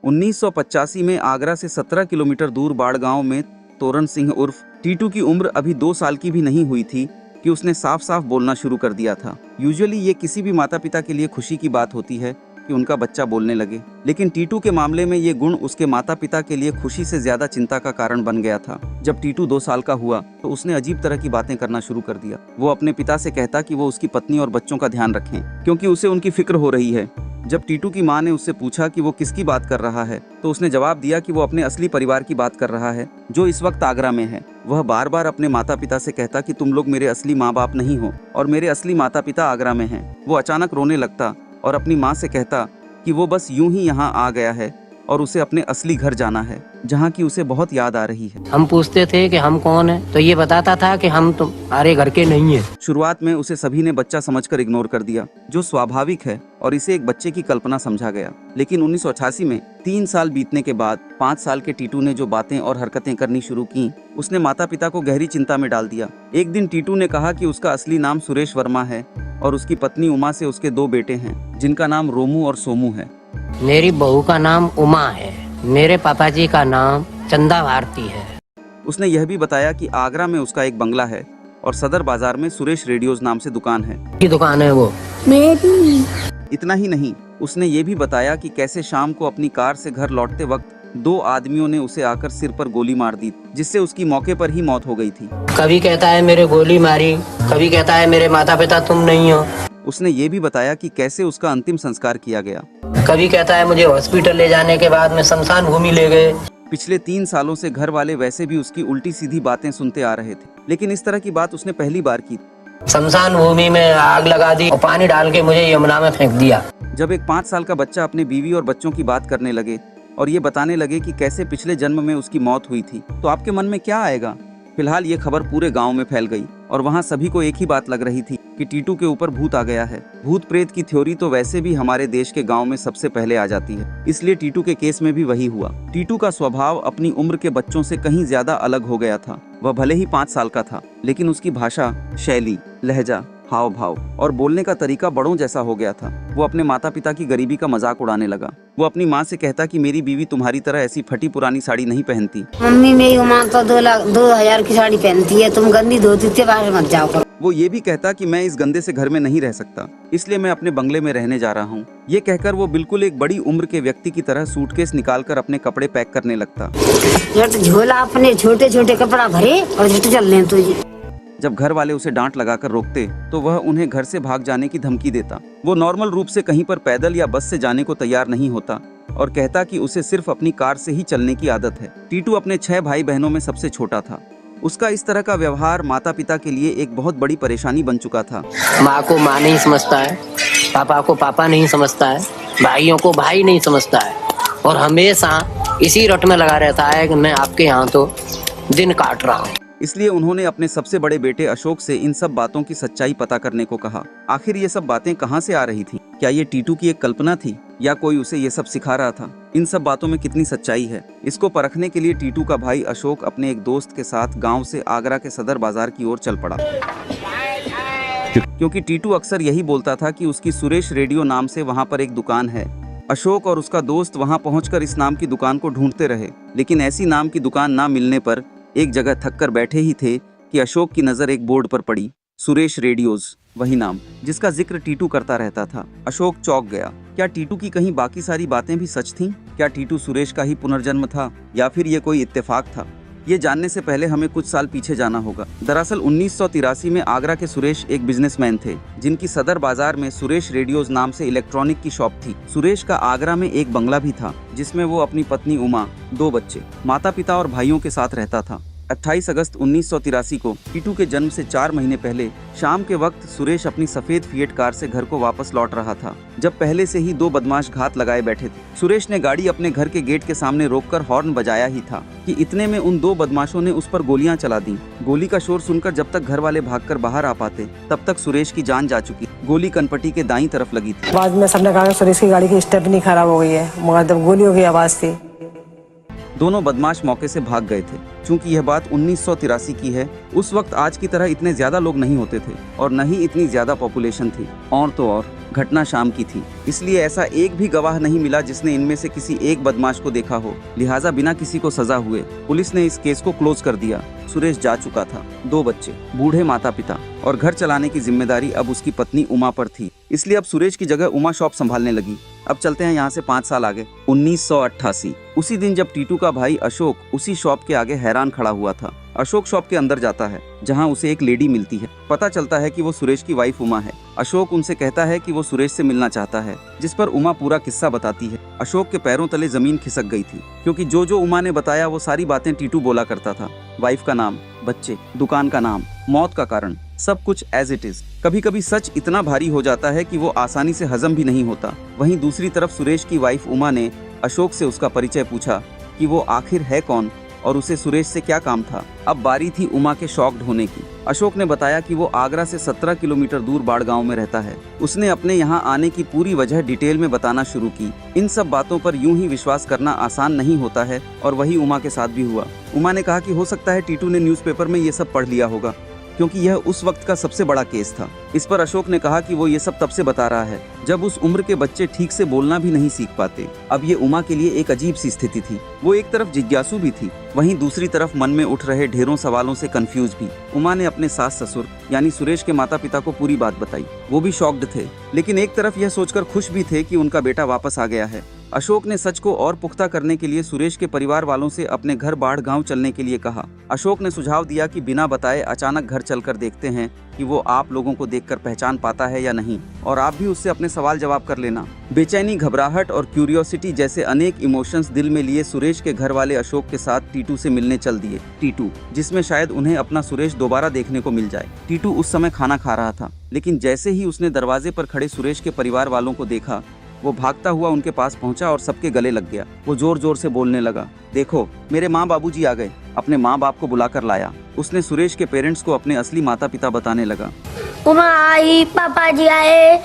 1985 में आगरा से 17 किलोमीटर दूर बाड़ गांव में तोरण सिंह उर्फ टीटू की उम्र अभी 2 साल की भी नहीं हुई थी कि उसने साफ साफ बोलना शुरू कर दिया था। यूजुअली ये किसी भी माता पिता के लिए खुशी की बात होती है कि उनका बच्चा बोलने लगे, लेकिन टीटू के मामले में ये गुण उसके माता पिता के लिए खुशी से ज्यादा चिंता का कारण बन गया था। जब टीटू 2 साल का हुआ तो उसने अजीब तरह की बातें करना शुरू कर दिया। वो अपने पिता से कहता कि वो उसकी पत्नी और बच्चों का ध्यान रखें क्योंकि उसे उनकी फिक्र हो रही है। जब टीटू की मां ने उससे पूछा कि वो किसकी बात कर रहा है तो उसने जवाब दिया कि वो अपने असली परिवार की बात कर रहा है जो इस वक्त आगरा में है। वह बार बार अपने माता पिता से कहता कि तुम लोग मेरे असली माँ बाप नहीं हो और मेरे असली माता पिता आगरा में हैं। वो अचानक रोने लगता और अपनी माँ से कहता कि वो बस यूं ही यहाँ आ गया है और उसे अपने असली घर जाना है जहाँ की उसे बहुत याद आ रही है। हम पूछते थे कि हम कौन हैं तो ये बताता था कि हम तुम्हारे घर के नहीं हैं। शुरुआत में उसे सभी ने बच्चा समझकर इग्नोर कर दिया जो स्वाभाविक है और इसे एक बच्चे की कल्पना समझा गया। लेकिन 1988 में 3 साल बीतने के बाद 5 साल के टीटू ने जो बातें और हरकतें करनी शुरू की उसने माता पिता को गहरी चिंता में डाल दिया। एक दिन टीटू ने कहा कि उसका असली नाम सुरेश वर्मा है और उसकी पत्नी उमा से उसके 2 बेटे हैं जिनका नाम रोमू और सोमू है। मेरी बहू का नाम उमा है, मेरे पापा जी का नाम चंदा भारती है। उसने यह भी बताया कि आगरा में उसका एक बंगला है और सदर बाजार में सुरेश रेडियोज नाम से दुकान है। की दुकान है वो मेरी। इतना ही नहीं, उसने ये भी बताया कि कैसे शाम को अपनी कार से घर लौटते वक्त 2 आदमियों ने उसे आकर सिर पर गोली मार दी जिससे उसकी मौके पर ही मौत हो गई थी। कभी कहता है मेरे गोली मारी, कभी कहता है मेरे माता पिता तुम नहीं हो। उसने ये भी बताया कि कैसे उसका अंतिम संस्कार किया गया। कभी कहता है मुझे हॉस्पिटल ले जाने के बाद में शमशान भूमि ले गए। पिछले 3 सालों से घर वाले वैसे भी उसकी उल्टी सीधी बातें सुनते आ रहे थे, लेकिन इस तरह की बात उसने पहली बार की। शमशान भूमि में आग लगा दी और पानी डाल के मुझे यमुना में फेंक दिया। जब एक 5 साल का बच्चा अपने बीवी और बच्चों की बात करने लगे और ये बताने लगे कि कैसे पिछले जन्म में उसकी मौत हुई थी तो आपके मन में क्या आएगा? फिलहाल ये खबर पूरे गांव में फैल गई और वहां सभी को एक ही बात लग रही थी कि टीटू के ऊपर भूत आ गया है। भूत प्रेत की थ्योरी तो वैसे भी हमारे देश के गांव में सबसे पहले आ जाती है, इसलिए टीटू के केस में भी वही हुआ। टीटू का स्वभाव अपनी उम्र के बच्चों से कहीं ज्यादा अलग हो गया था। वह भले ही 5 साल का था लेकिन उसकी भाषा, शैली, लहजा, हाव भाव और बोलने का तरीका बड़ों जैसा हो गया था। वो अपने माता पिता की गरीबी का मजाक उड़ाने लगा। वो अपनी माँ से कहता कि मेरी बीवी तुम्हारी तरह ऐसी फटी पुरानी साड़ी नहीं पहनती। मम्मी मेरी माँ तो 2,000 की साड़ी पहनती है, तुम गंदी धोती से बाहर मत जाओ। वो ये भी कहता कि मैं इस गंदे से घर में नहीं रह सकता, इसलिए मैं अपने बंगले में रहने जा रहा हूँ। ये कहकर वो बिल्कुल एक बड़ी उम्र के व्यक्ति की तरह सूटकेस निकालकर अपने कपड़े पैक करने लगता। झोला अपने छोटे छोटे कपड़ा भरे और झट चल लें तुझे। जब घर वाले उसे डांट लगाकर रोकते तो वह उन्हें घर से भाग जाने की धमकी देता। वो नॉर्मल रूप से कहीं पर पैदल या बस से जाने को तैयार नहीं होता और कहता कि उसे सिर्फ अपनी कार से ही चलने की आदत है। टीटू अपने 6 भाई बहनों में सबसे छोटा था। उसका इस तरह का व्यवहार माता पिता के लिए एक बहुत बड़ी परेशानी बन चुका था। माँ को माँ नहीं समझता है, पापा को पापा नहीं समझता है, भाइयों को भाई नहीं समझता है और हमेशा इसी रट में लगा रहता है कि मैं आपके यहाँ तो दिन काट रहा हूँ। इसलिए उन्होंने अपने सबसे बड़े बेटे अशोक से इन सब बातों की सच्चाई पता करने को कहा। आखिर ये सब बातें कहाँ से आ रही थी? क्या ये टीटू की एक कल्पना थी या कोई उसे ये सब सिखा रहा था? इन सब बातों में कितनी सच्चाई है, इसको परखने के लिए टीटू का भाई अशोक अपने एक दोस्त के साथ गांव से आगरा के सदर बाजार की ओर चल पड़ा। क्योंकि टीटू अक्सर यही बोलता था कि उसकी सुरेश रेडियो नाम से वहाँ पर एक दुकान है। अशोक और उसका दोस्त वहाँ पहुँचकर इस नाम की दुकान को ढूंढते रहे, लेकिन ऐसी नाम की दुकान ना मिलने पर एक जगह थक कर बैठे ही थे कि अशोक की नज़र एक बोर्ड पर पड़ी, सुरेश रेडियोज, वही नाम जिसका जिक्र टीटू करता रहता था। अशोक चौंक गया। क्या टीटू की कहीं बाकी सारी बातें भी सच थीं? क्या टीटू सुरेश का ही पुनर्जन्म था या फिर ये कोई इत्तेफाक था? ये जानने से पहले हमें कुछ साल पीछे जाना होगा। दरअसल 1983 में आगरा के सुरेश एक बिजनेसमैन थे जिनकी सदर बाजार में सुरेश रेडियोज नाम से इलेक्ट्रॉनिक की शॉप थी। सुरेश का आगरा में एक बंगला भी था जिसमें वो अपनी पत्नी उमा, 2 बच्चे, माता पिता और भाइयों के साथ रहता था। 28 अगस्त 1983 को टीटू के जन्म से 4 महीने पहले शाम के वक्त सुरेश अपनी सफेद फिएट कार से घर को वापस लौट रहा था जब पहले से ही 2 बदमाश घात लगाए बैठे थे। सुरेश ने गाड़ी अपने घर के गेट के सामने रोककर हॉर्न बजाया ही था कि इतने में उन 2 बदमाशों ने उस पर गोलियां चला दी। गोली का शोर सुनकर जब तक घर वाले भागकर बाहर आ पाते तब तक सुरेश की जान जा चुकी। गोली कनपटी के दाईं तरफ लगी थी। बाद में सबने कहा सुरेश की गाड़ी की स्टेपनी खराब हो गई है, मगर जब गोलियों की आवाज थी। दोनों बदमाश मौके से भाग गए थे। चूंकि यह बात 1983 की है, उस वक्त आज की तरह इतने ज्यादा लोग नहीं होते थे और न ही इतनी ज्यादा पॉपुलेशन थी। और तो और घटना शाम की थी, इसलिए ऐसा एक भी गवाह नहीं मिला जिसने इनमें से किसी एक बदमाश को देखा हो। लिहाजा बिना किसी को सजा हुए पुलिस ने इस केस को क्लोज कर दिया। सुरेश जा चुका था। 2 बच्चे, बूढ़े माता पिता और घर चलाने की जिम्मेदारी अब उसकी पत्नी उमा पर थी, इसलिए अब सुरेश की जगह उमा शॉप संभालने लगी। अब चलते हैं यहाँ से 5 साल आगे, 1988। उसी दिन जब टीटू का भाई अशोक उसी शॉप के आगे हैरान खड़ा हुआ था। अशोक शॉप के अंदर जाता है जहाँ उसे एक लेडी मिलती है। पता चलता है कि वो सुरेश की वाइफ उमा है। अशोक उनसे कहता है कि वो सुरेश से मिलना चाहता है, जिस पर उमा पूरा किस्सा बताती है। अशोक के पैरों तले जमीन खिसक गई थी, क्योंकि जो उमा ने बताया वो सारी बातें टीटू बोला करता था। वाइफ का नाम, बच्चे, दुकान का नाम, मौत का कारण, सब कुछ एज इट इज। कभी कभी सच इतना भारी हो जाता है कि वो आसानी से हजम भी नहीं होता। वहीं दूसरी तरफ सुरेश की वाइफ उमा ने अशोक से उसका परिचय पूछा कि वो आखिर है कौन और उसे सुरेश से क्या काम था। अब बारी थी उमा के शॉक्ड होने की। अशोक ने बताया कि वो आगरा से 17 किलोमीटर दूर बाड़गांव में रहता है। उसने अपने यहाँ आने की पूरी वजह डिटेल में बताना शुरू की। इन सब बातों पर यूं ही विश्वास करना आसान नहीं होता है और वही उमा के साथ भी हुआ। उमा ने कहा कि हो सकता है टीटू ने न्यूज़पेपर में ये सब पढ़ लिया होगा, क्योंकि यह उस वक्त का सबसे बड़ा केस था। इस पर अशोक ने कहा कि वो ये सब तब से बता रहा है जब उस उम्र के बच्चे ठीक से बोलना भी नहीं सीख पाते। अब ये उमा के लिए एक अजीब सी स्थिति थी। वो एक तरफ जिज्ञासु भी थी, वहीं दूसरी तरफ मन में उठ रहे ढेरों सवालों से कंफ्यूज भी। उमा ने अपने सास ससुर यानी सुरेश के माता पिता को पूरी बात बताई। वो भी शॉक्ड थे, लेकिन एक तरफ यह सोचकर खुश भी थे कि उनका बेटा वापस आ गया है। अशोक ने सच को और पुख्ता करने के लिए सुरेश के परिवार वालों से अपने घर बाड़गांव चलने के लिए कहा। अशोक ने सुझाव दिया कि बिना बताए अचानक घर चलकर देखते हैं कि वो आप लोगों को देखकर पहचान पाता है या नहीं, और आप भी उससे अपने सवाल जवाब कर लेना। बेचैनी, घबराहट और क्यूरियोसिटी जैसे अनेक इमोशंस दिल में लिए सुरेश के घर वाले अशोक के साथ टीटू से मिलने चल दिए। टीटू, जिसमें शायद उन्हें अपना सुरेश दोबारा देखने को मिल जाए। टीटू उस समय खाना खा रहा था, लेकिन जैसे ही उसने दरवाजे पर खड़े सुरेश के परिवार वालों को देखा, वो भागता हुआ उनके पास पहुंचा और सबके गले लग गया। वो जोर जोर से बोलने लगा, देखो मेरे माँ बाबूजी आ गए। अपने माँ बाप को बुलाकर लाया। उसने सुरेश के पेरेंट्स को अपने असली माता पिता बताने लगा। उमा आई, पापा जी आए,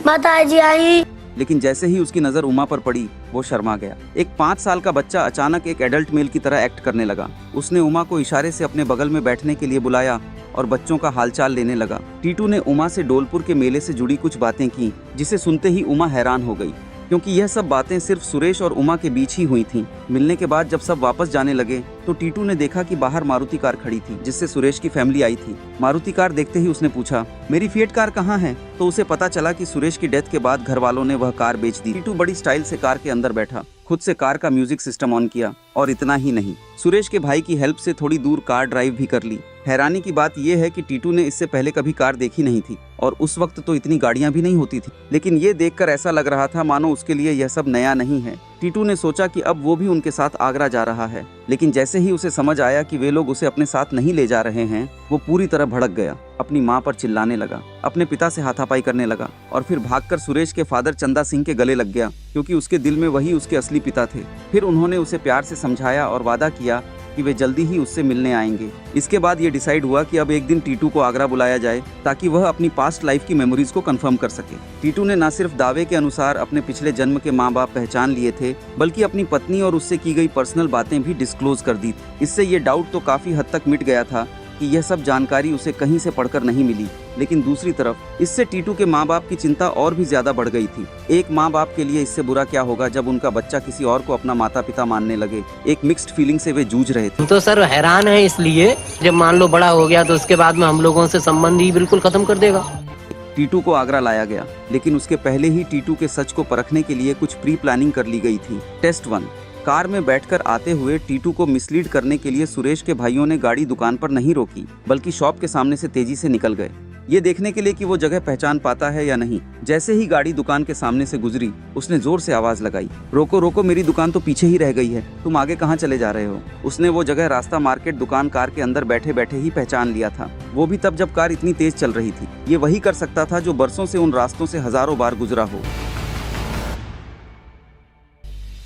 माता जी आई। लेकिन जैसे ही उसकी नजर उमा पर पड़ी, वो शर्मा गया। एक 5 साल का बच्चा अचानक एक एडल्ट मेल की तरह एक्ट करने लगा। उसने उमा को इशारे से अपने बगल में बैठने के लिए बुलाया और बच्चों का हालचाल लेने लगा। टीटू ने उमा से डोलपुर के मेले से जुड़ी कुछ बातें की, जिसे सुनते ही उमा हैरान हो गई, क्योंकि यह सब बातें सिर्फ सुरेश और उमा के बीच ही हुई थीं। मिलने के बाद जब सब वापस जाने लगे तो टीटू ने देखा कि बाहर मारुति कार खड़ी थी, जिससे सुरेश की फैमिली आई थी। मारुति कार देखते ही उसने पूछा, मेरी फिएट कार कहाँ है? तो उसे पता चला कि सुरेश की डेथ के बाद घर वालों ने वह कार बेच दी। टीटू बड़ी स्टाइल से कार के अंदर बैठा, खुद से कार का म्यूजिक सिस्टम ऑन किया, और इतना ही नहीं, सुरेश के भाई की हेल्प से थोड़ी दूर कार ड्राइव भी कर ली। हैरानी की बात यह है कि टीटू ने इससे पहले कभी कार देखी नहीं थी, और उस वक्त तो इतनी गाड़ियां भी नहीं होती थी। लेकिन ये देखकर ऐसा लग रहा था मानो उसके लिए यह सब नया नहीं है। टीटू ने सोचा कि अब वो भी उनके साथ आगरा जा रहा है, लेकिन जैसे ही उसे समझ आया कि वे लोग उसे अपने साथ नहीं ले जा रहे हैं, वो पूरी तरह भड़क गया। अपनी माँ पर चिल्लाने लगा, अपने पिता से हाथापाई करने लगा, और फिर भागकर सुरेश के फादर चंदा सिंह के गले लग गया, क्योंकि उसके दिल में वही उसके असली पिता थे। फिर उन्होंने उसे प्यार से समझाया और वादा किया कि वे जल्दी ही उससे मिलने आएंगे। इसके बाद ये डिसाइड हुआ कि अब एक दिन टीटू को आगरा बुलाया जाए, ताकि वह अपनी पास्ट लाइफ की मेमोरीज को कंफर्म कर सके। टीटू ने न सिर्फ दावे के अनुसार अपने पिछले जन्म के माँ बाप पहचान लिए थे, बल्कि अपनी पत्नी और उससे की गई पर्सनल बातें भी डिस्क्लोज कर दी। इससे ये डाउट तो काफी हद तक मिट गया था कि यह सब जानकारी उसे कहीं से पढ़कर नहीं मिली। लेकिन दूसरी तरफ इससे टीटू के माँ बाप की चिंता और भी ज्यादा बढ़ गई थी। एक माँ बाप के लिए इससे बुरा क्या होगा जब उनका बच्चा किसी और को अपना माता पिता मानने लगे। एक मिक्स्ड फीलिंग से वे जूझ रहे थे। तो सर हैरान है इसलिए, जब मान लो बड़ा हो गया तो उसके बाद में हम लोगों से संबंध ही बिल्कुल खत्म कर देगा। टीटू को आगरा लाया गया, लेकिन उसके पहले ही टीटू के सच को परखने के लिए कुछ प्री प्लानिंग कर ली गई थी। टेस्ट 1। कार में बैठकर आते हुए टीटू को मिसलीड करने के लिए सुरेश के भाइयों ने गाड़ी दुकान पर नहीं रोकी, बल्कि शॉप के सामने से तेजी से निकल गए, ये देखने के लिए कि वो जगह पहचान पाता है या नहीं। जैसे ही गाड़ी दुकान के सामने से गुजरी, उसने जोर से आवाज लगाई, रोको रोको, मेरी दुकान तो पीछे ही रह गई है, तुम आगे कहाँ चले जा रहे हो? उसने वो जगह रास्ता मार्केट दुकान कार के अंदर बैठे बैठे ही पहचान लिया था, वो भी तब जब कार इतनी तेज चल रही थी। ये वही कर सकता था जो बरसों से उन रास्तों से हजारों बार गुजरा हो।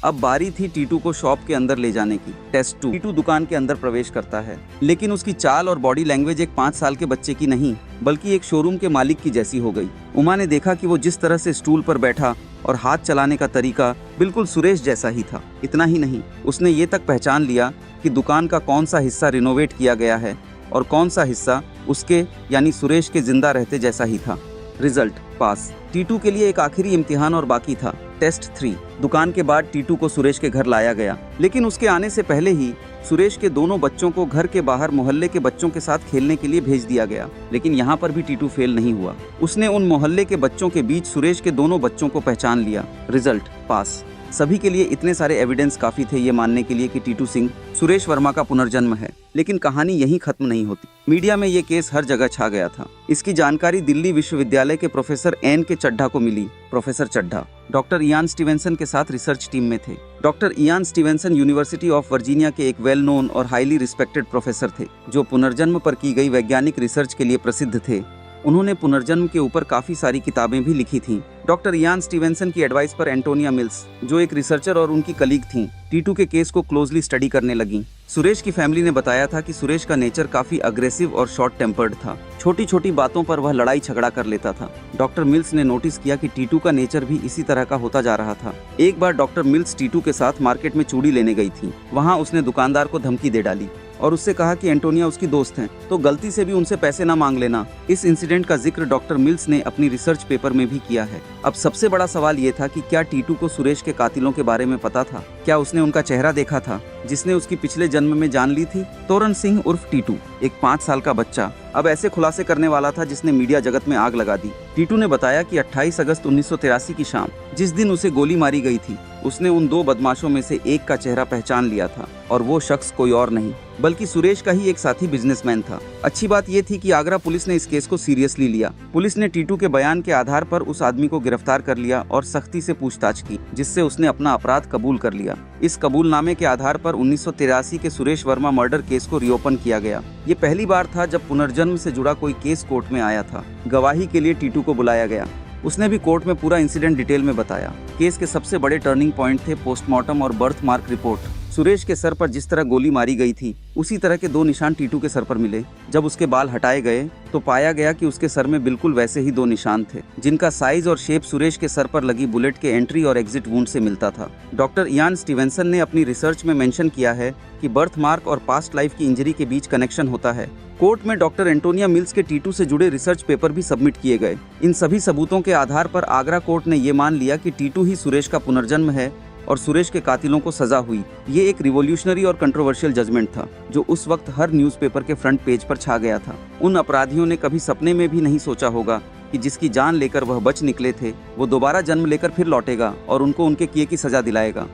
अब बारी थी टीटू को शॉप के अंदर ले जाने की। टेस्ट 2। टीटू दुकान के अंदर प्रवेश करता है, लेकिन उसकी चाल और बॉडी लैंग्वेज एक 5 साल के बच्चे की नहीं, बल्कि एक शोरूम के मालिक की जैसी हो गई। उमा ने देखा कि वो जिस तरह से स्टूल पर बैठा और हाथ चलाने का तरीका बिल्कुल सुरेश जैसा ही था। इतना ही नहीं, उसने ये तक पहचान लिया कि दुकान का कौन सा हिस्सा रिनोवेट किया गया है और कौन सा हिस्सा उसके यानी सुरेश के जिंदा रहते जैसा ही था। रिजल्ट पास। टीटू के लिए एक आखिरी इम्तिहान और बाकी था, टेस्ट 3। दुकान के बाद टीटू को सुरेश के घर लाया गया, लेकिन उसके आने से पहले ही सुरेश के दोनों बच्चों को घर के बाहर मोहल्ले के बच्चों के साथ खेलने के लिए भेज दिया गया। लेकिन यहाँ पर भी टीटू फेल नहीं हुआ। उसने उन मोहल्ले के बच्चों के बीच सुरेश के दोनों बच्चों को पहचान लिया। रिजल्ट पास। सभी के लिए इतने सारे एविडेंस काफी थे ये मानने के लिए कि टीटू सिंह सुरेश वर्मा का पुनर्जन्म है। लेकिन कहानी यहीं खत्म नहीं होती। मीडिया में ये केस हर जगह छा गया था। इसकी जानकारी दिल्ली विश्वविद्यालय के प्रोफेसर एन के चड्ढा को मिली। Professor Chadha doctor Ian Stevenson के साथ रिसर्च टीम में थे। Doctor Ian Stevenson university of Virginia के एक वेल नोन और हाईली रिस्पेक्टेड प्रोफेसर थे, जो पुनर्जन्म पर की गई वैज्ञानिक रिसर्च के लिए प्रसिद्ध थे। उन्होंने पुनर्जन्म के ऊपर काफी सारी किताबें भी लिखी थीं। डॉक्टर इयान स्टीवेंसन की एडवाइस पर एंटोनिया मिल्स, जो एक रिसर्चर और उनकी कलीग थीं, टीटू के केस को क्लोजली स्टडी करने लगी। सुरेश की फैमिली ने बताया था कि सुरेश का नेचर काफी अग्रेसिव और शॉर्ट टेम्पर्ड था। छोटी छोटी बातों पर वह लड़ाई झगड़ा कर लेता था। डॉक्टर मिल्स ने नोटिस किया कि टीटू का नेचर भी इसी तरह का होता जा रहा था। एक बार डॉक्टर मिल्स टीटू के साथ मार्केट में चूड़ी लेने गई थी। वहाँ उसने दुकानदार को धमकी दे डाली और उससे कहा कि एंटोनिया उसकी दोस्त हैं, तो गलती से भी उनसे पैसे ना मांग लेना। इस इंसिडेंट का जिक्र डॉक्टर मिल्स ने अपनी रिसर्च पेपर में भी किया है। अब सबसे बड़ा सवाल ये था कि क्या टीटू को सुरेश के कातिलों के बारे में पता था? क्या उसने उनका चेहरा देखा था जिसने उसकी पिछले जन्म में जान ली थी? तोरण सिंह उर्फ टीटू, एक 5 साल का बच्चा, अब ऐसे खुलासे करने वाला था जिसने मीडिया जगत में आग लगा दी। टीटू ने बताया कि 28 अगस्त 1983 की शाम, जिस दिन उसे गोली मारी गई थी, उसने उन 2 बदमाशों में से एक का चेहरा पहचान लिया था और वो शख्स कोई और नहीं बल्कि सुरेश का ही एक साथी बिजनेसमैन था। अच्छी बात यह थी कि आगरा पुलिस ने इस केस को सीरियसली लिया। पुलिस ने टीटू के बयान के आधार पर उस आदमी को गिरफ्तार कर लिया और सख्ती से पूछताछ की, जिससे उसने अपना अपराध कबूल कर लिया। इस कबूलनामे के आधार पर 1983 के सुरेश वर्मा मर्डर केस को रिओपन किया गया। ये पहली बार था जब पुनर्जन्म से जुड़ा कोई केस कोर्ट में आया था। गवाही के लिए टीटू को बुलाया गया। उसने भी कोर्ट में पूरा इंसिडेंट डिटेल में बताया। केस के सबसे बड़े टर्निंग पॉइंट थे पोस्टमार्टम और बर्थ मार्क रिपोर्ट। सुरेश के सर पर जिस तरह गोली मारी गई थी, उसी तरह के 2 निशान टीटू के सर पर मिले। जब उसके बाल हटाए गए तो पाया गया कि उसके सर में बिल्कुल वैसे ही 2 निशान थे, जिनका साइज और शेप सुरेश के सर पर लगी बुलेट के एंट्री और एग्जिट वुंड से मिलता था। डॉक्टर इयान स्टीवेंसन ने अपनी रिसर्च में मेंशन किया है कि बर्थ मार्क और पास्ट लाइफ की इंजरी के बीच कनेक्शन होता है। कोर्ट में डॉक्टर एंटोनिया मिल्स के टीटू से जुड़े रिसर्च पेपर भी सबमिट किए गए। इन सभी सबूतों के आधार पर आगरा कोर्ट ने ये मान लिया कि टीटू ही सुरेश का पुनर्जन्म है और सुरेश के कातिलों को सजा हुई। ये एक रिवॉल्यूशनरी और कंट्रोवर्शियल जजमेंट था, जो उस वक्त हर न्यूज़पेपर के फ्रंट पेज पर छा गया था। उन अपराधियों ने कभी सपने में भी नहीं सोचा होगा कि जिसकी जान लेकर वह बच निकले थे, वो दोबारा जन्म लेकर फिर लौटेगा और उनको उनके किए की सजा दिलाएगा।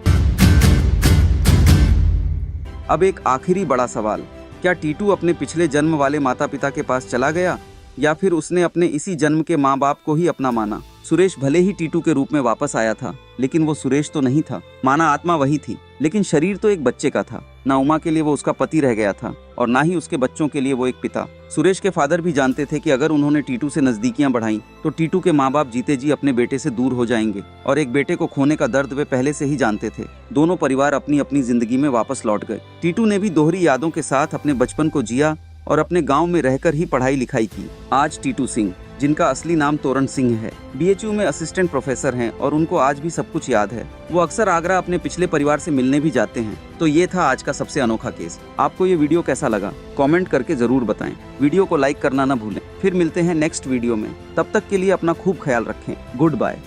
अब एक आखिरी बड़ा सवाल, क्या टीटू अपने पिछले जन्म वाले माता पिता के पास चला गया या फिर उसने अपने इसी जन्म के माँ बाप को ही अपना माना? सुरेश भले ही टीटू के रूप में वापस आया था, लेकिन वो सुरेश तो नहीं था। माना आत्मा वही थी, लेकिन शरीर तो एक बच्चे का था। ना उमा के लिए वो उसका पति रह गया था और ना ही उसके बच्चों के लिए वो एक पिता। सुरेश के फादर भी जानते थे कि अगर उन्होंने टीटू से नजदीकियां बढ़ाई तो टीटू के माँ बाप जीते जी अपने बेटे से दूर हो जाएंगे और एक बेटे को खोने का दर्द वे पहले से ही जानते थे। दोनों परिवार अपनी अपनी जिंदगी में वापस लौट गए। टीटू ने भी दोहरी यादों के साथ अपने बचपन को जिया और अपने गांव में रहकर ही पढ़ाई लिखाई की। आज टीटू सिंह, जिनका असली नाम तोरण सिंह है, BHU में असिस्टेंट प्रोफेसर हैं और उनको आज भी सब कुछ याद है। वो अक्सर आगरा अपने पिछले परिवार से मिलने भी जाते हैं। तो ये था आज का सबसे अनोखा केस। आपको ये वीडियो कैसा लगा कमेंट करके जरूर बताएं। वीडियो को लाइक करना ना भूलें। फिर मिलते हैं नेक्स्ट वीडियो में। तब तक के लिए अपना खूब ख्याल रखें। Good bye.